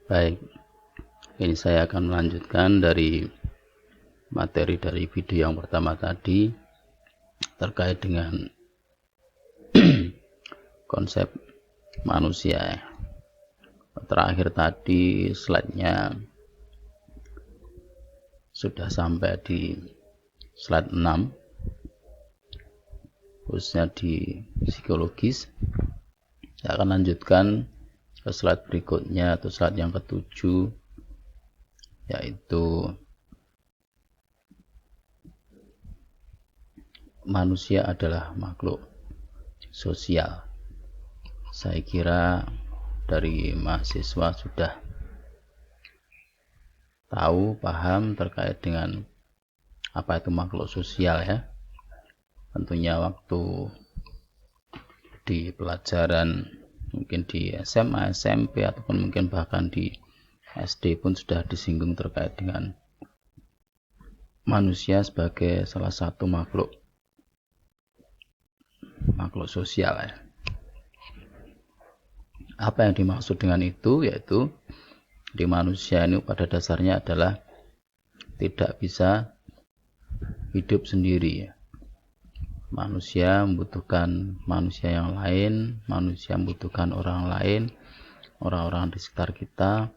Baik, ini saya akan melanjutkan dari materi dari video yang pertama tadi terkait dengan konsep manusia. Terakhir tadi slide-nya sudah sampai di slide 6, khususnya di psikologis. Saya akan lanjutkan ke slide berikutnya atau slide yang ke-7, yaitu manusia adalah makhluk sosial. Saya kira dari mahasiswa sudah tahu, paham terkait dengan apa itu makhluk sosial ya. Tentunya waktu di pelajaran mungkin di SMA, SMP ataupun mungkin bahkan di SD pun sudah disinggung terkait dengan manusia sebagai salah satu makhluk sosial ya. Apa yang dimaksud dengan itu, yaitu di manusia ini pada dasarnya adalah tidak bisa hidup sendiri ya. Manusia membutuhkan manusia yang lain, manusia membutuhkan orang lain, orang-orang di sekitar kita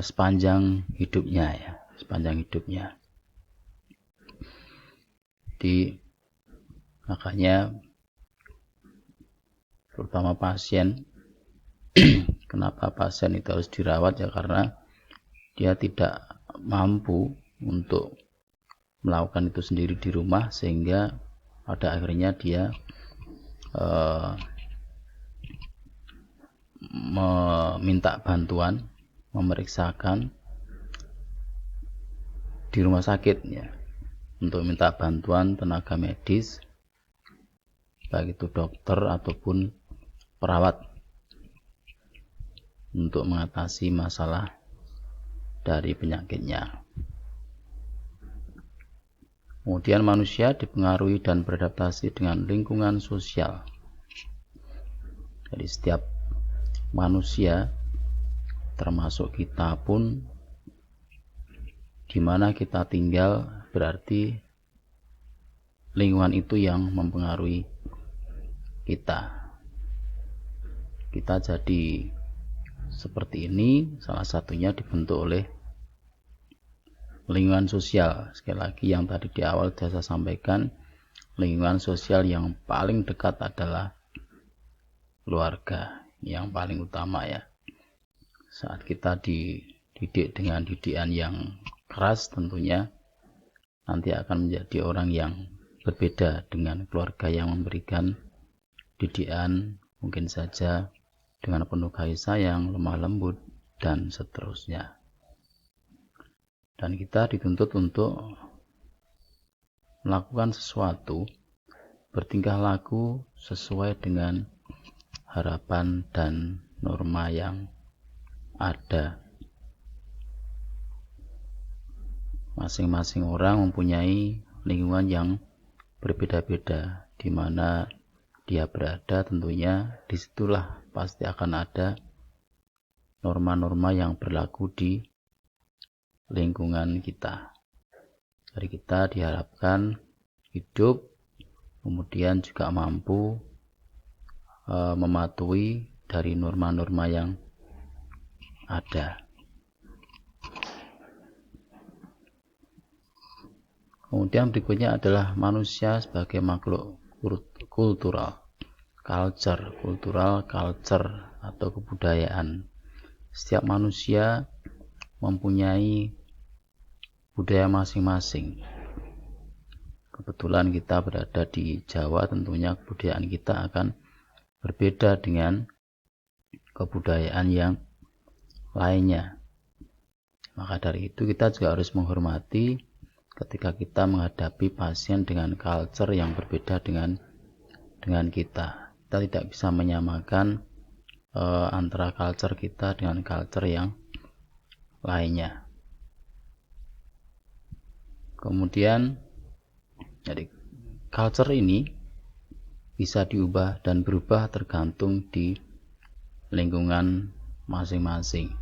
sepanjang hidupnya ya, sepanjang hidupnya. Jadi makanya terutama pasien, kenapa pasien itu harus dirawat ya, karena dia tidak mampu untuk melakukan itu sendiri di rumah, sehingga pada akhirnya dia meminta bantuan, memeriksakan di rumah sakit ya, untuk minta bantuan tenaga medis, baik itu dokter ataupun perawat, untuk mengatasi masalah dari penyakitnya. Kemudian manusia dipengaruhi dan beradaptasi dengan lingkungan sosial. Jadi setiap manusia, termasuk kita pun, di mana kita tinggal berarti lingkungan itu yang mempengaruhi kita. Kita jadi seperti ini salah satunya dibentuk oleh lingkungan sosial. Sekali lagi yang tadi di awal sudah saya sampaikan, lingkungan sosial yang paling dekat adalah keluarga, yang paling utama ya. Saat kita dididik dengan didikan yang keras, tentunya nanti akan menjadi orang yang berbeda dengan keluarga yang memberikan didikan mungkin saja dengan penuh kasih sayang, lemah lembut, dan seterusnya. Dan kita dituntut untuk melakukan sesuatu, bertingkah laku sesuai dengan harapan dan norma yang ada. Masing-masing orang mempunyai lingkungan yang berbeda-beda, di mana dia berada, tentunya disitulah pasti akan ada norma-norma yang berlaku di lingkungan kita. Dari kita diharapkan hidup, kemudian juga mampu mematuhi dari norma-norma yang ada. Kemudian berikutnya adalah manusia sebagai makhluk kultural, culture atau kebudayaan. Setiap manusia mempunyai budaya masing-masing. Kebetulan kita berada di Jawa, tentunya kebudayaan kita akan berbeda dengan kebudayaan yang lainnya. Maka dari itu kita juga harus menghormati ketika kita menghadapi pasien dengan culture yang berbeda dengan kita. Kita tidak bisa menyamakan antara culture kita dengan culture yang lainnya. Kemudian jadi culture ini bisa diubah dan berubah tergantung di lingkungan masing-masing.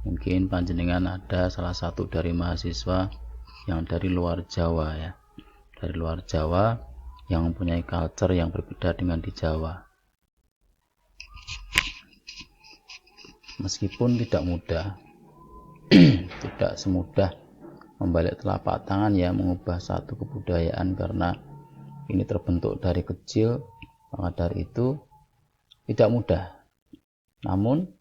Mungkin panjenengan ada salah satu dari mahasiswa yang dari luar Jawa ya, dari luar Jawa yang mempunyai culture yang berbeda dengan di Jawa. Meskipun tidak mudah, tidak semudah membalik telapak tangan ya mengubah satu kebudayaan, karena ini terbentuk dari kecil, maka dari itu tidak mudah. Namun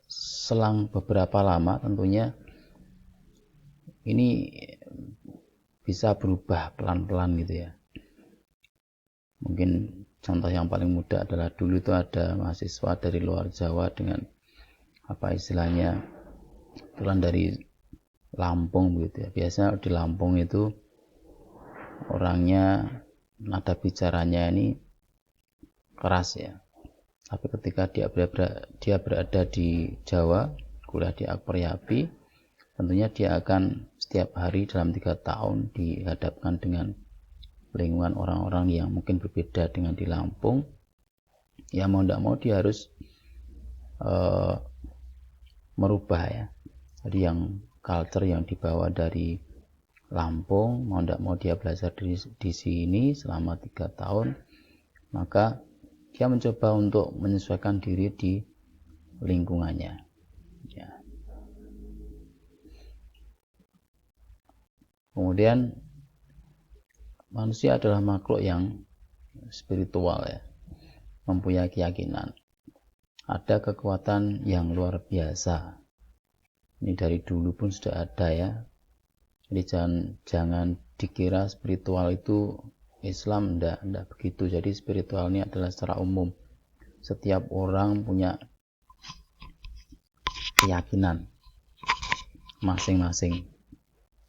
selang beberapa lama tentunya ini bisa berubah pelan-pelan gitu ya. Mungkin contoh yang paling mudah adalah dulu itu ada mahasiswa dari luar Jawa dengan apa istilahnya pulang dari Lampung gitu ya. Biasanya di Lampung itu orangnya nada bicaranya ini keras ya. Tapi ketika dia berada di Jawa, kuliah di Akper Yapi, tentunya dia akan setiap hari dalam 3 tahun dihadapkan dengan lingkungan orang-orang yang mungkin berbeda dengan di Lampung. Ya mau tidak mau dia harus merubah ya. Jadi yang culture yang dibawa dari Lampung, mau tidak mau dia belajar di sini selama 3 tahun, maka dia mencoba untuk menyesuaikan diri di lingkungannya ya. Kemudian manusia adalah makhluk yang spiritual ya, mempunyai keyakinan. Ada kekuatan yang luar biasa. Ini dari dulu pun sudah ada ya. Jadi jangan dikira spiritual itu Islam, enggak begitu. Jadi spiritual ini adalah secara umum. Setiap orang punya keyakinan masing-masing.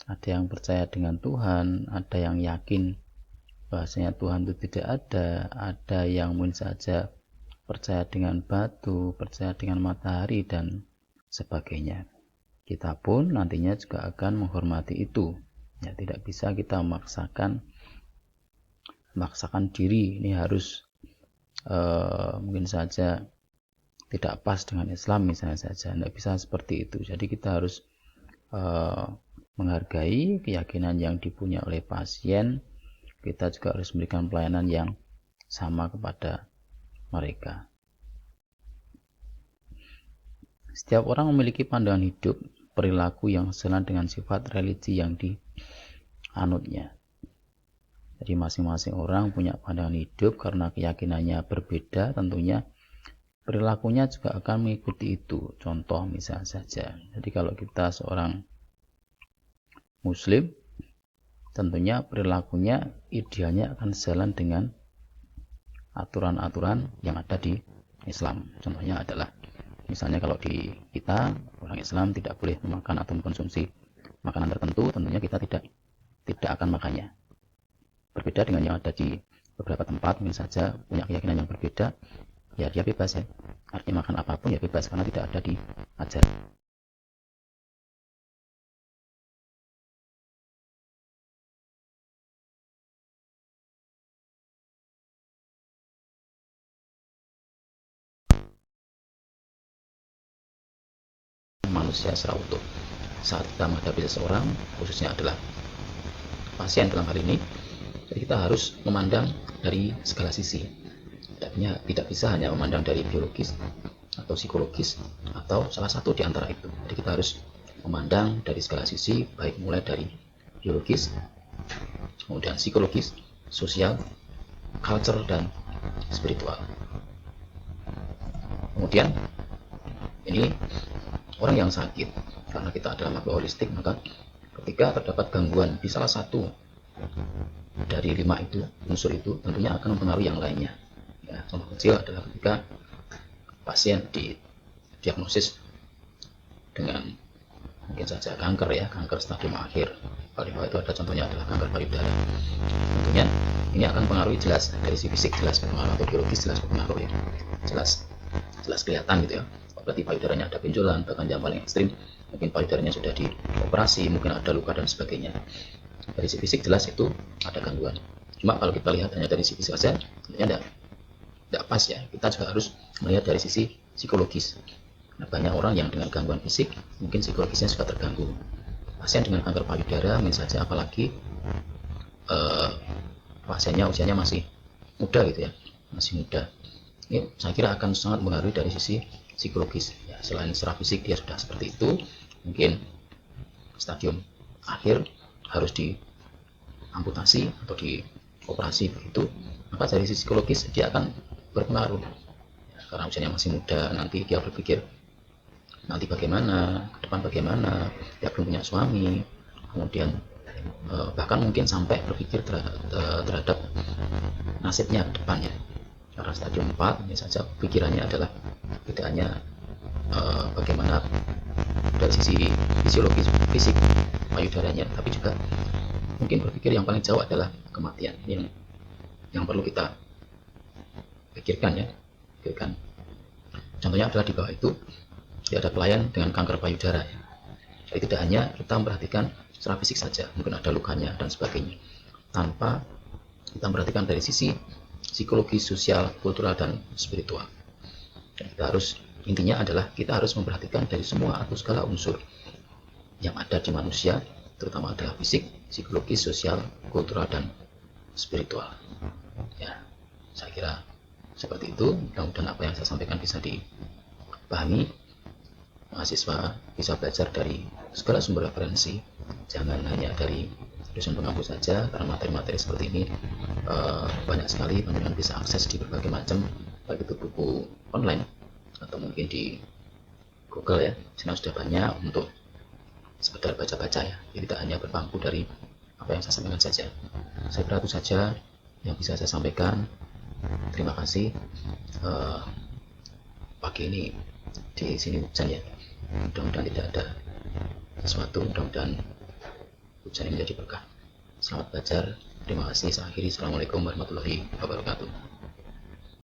Ada yang percaya dengan Tuhan, ada yang yakin bahwasanya Tuhan itu tidak ada yang mungkin saja percaya dengan batu, percaya dengan matahari dan sebagainya. Kita pun nantinya juga akan menghormati itu. Ya, tidak bisa kita memaksakan diri ini harus mungkin saja tidak pas dengan Islam misalnya saja, tidak bisa seperti itu. Jadi kita harus menghargai keyakinan yang dipunyai oleh pasien. Kita juga harus memberikan pelayanan yang sama kepada mereka. Setiap orang memiliki pandangan hidup, perilaku yang sejalan dengan sifat religi yang dianutnya. Jadi masing-masing orang punya pandangan hidup karena keyakinannya berbeda, tentunya perilakunya juga akan mengikuti itu. Contoh misalnya saja, jadi kalau kita seorang Muslim, tentunya perilakunya idealnya akan sejalan dengan aturan-aturan yang ada di Islam. Contohnya adalah misalnya kalau di kita orang Islam tidak boleh memakan atau mengkonsumsi makanan tertentu, tentunya kita tidak akan makannya. Berbeda dengan yang ada di beberapa tempat, mungkin saja punya keyakinan yang berbeda, ya dia bebas ya. Artinya makan apapun ya bebas karena tidak ada di ajaran. Manusia secara utuh. Saat kita menghadapi seseorang, khususnya adalah pasien dalam hal ini, jadi kita harus memandang dari segala sisi. Tidak bisa hanya memandang dari biologis atau psikologis atau salah satu di antara itu. Jadi kita harus memandang dari segala sisi, baik mulai dari biologis, kemudian psikologis, sosial, culture, dan spiritual. Kemudian ini orang yang sakit, karena kita adalah makhluk holistik, maka ketika terdapat gangguan di salah satu dari 5 itu, unsur itu, tentunya akan mempengaruhi yang lainnya. Ya, contoh kecil adalah ketika pasien didiagnosis dengan mungkin saja kanker ya, kanker stadium akhir. Paling bawah itu ada contohnya adalah kanker payudara. Tentunya ini akan mempengaruhi jelas dari sisi fisik, jelas berpengaruh, atau biologis jelas berpengaruh ya, jelas kelihatan gitu ya. Berarti payudaranya ada benjolan, bahkan yang paling ekstrim mungkin payudaranya sudah dioperasi, mungkin ada luka dan sebagainya. Dari sisi fisik jelas itu ada gangguan. Cuma kalau kita lihat hanya dari sisi fisik saja, tentunya tidak pas ya. Kita juga harus melihat dari sisi psikologis. Nah, banyak orang yang dengan gangguan fisik mungkin psikologisnya juga terganggu. Pasien dengan kanker payudara misalnya, apalagi pasiennya usianya masih muda gitu ya, masih muda, ini saya kira akan sangat mengaruhi dari sisi psikologis ya. Selain secara fisik dia sudah seperti itu, mungkin stadium akhir harus diamputasi atau dioperasi begitu, maka dari sisi psikologis dia akan berpengaruh ya, karena usianya masih muda. Nanti dia berpikir nanti bagaimana, ke depan bagaimana, dia belum punya suami, kemudian bahkan mungkin sampai berpikir terhadap nasibnya ke depannya. Karena stadium 4 ini saja pikirannya adalah tidak hanya bagaimana dari sisi fisiologis fisik payudaranya, tapi juga mungkin berpikir yang paling jauh adalah kematian. Ini yang perlu kita pikirkan ya. Contohnya adalah di bawah itu ada klien dengan kanker payudara ya. Jadi tidak hanya kita memperhatikan secara fisik saja, mungkin ada lukanya dan sebagainya, tanpa kita memperhatikan dari sisi psikologi, sosial, kultural, dan spiritual. Dan kita harus, intinya adalah kita harus memperhatikan dari semua atau segala unsur yang ada di manusia, terutama adalah fisik, psikologis, sosial, kultural, dan spiritual. Ya, saya kira seperti itu. Mudah-mudahan apa yang saya sampaikan bisa dipahami. Mahasiswa bisa belajar dari segala sumber referensi, jangan hanya dari dosen pengampu saja, karena materi-materi seperti ini banyak sekali, teman-teman bisa akses di berbagai macam, baik itu buku online atau mungkin di Google ya. Sini sudah banyak untuk sekedar baca-baca ya, jadi tidak hanya berpangku dari apa yang saya sampaikan saja. Saya kira itu saja yang bisa saya sampaikan. Terima kasih. Pagi ini di sini hujan ya, mudah-mudahan tidak ada sesuatu, mudah-mudahan hujan ini menjadi berkah. Selamat belajar, terima kasih. Saya akhiri. Assalamualaikum warahmatullahi wabarakatuh.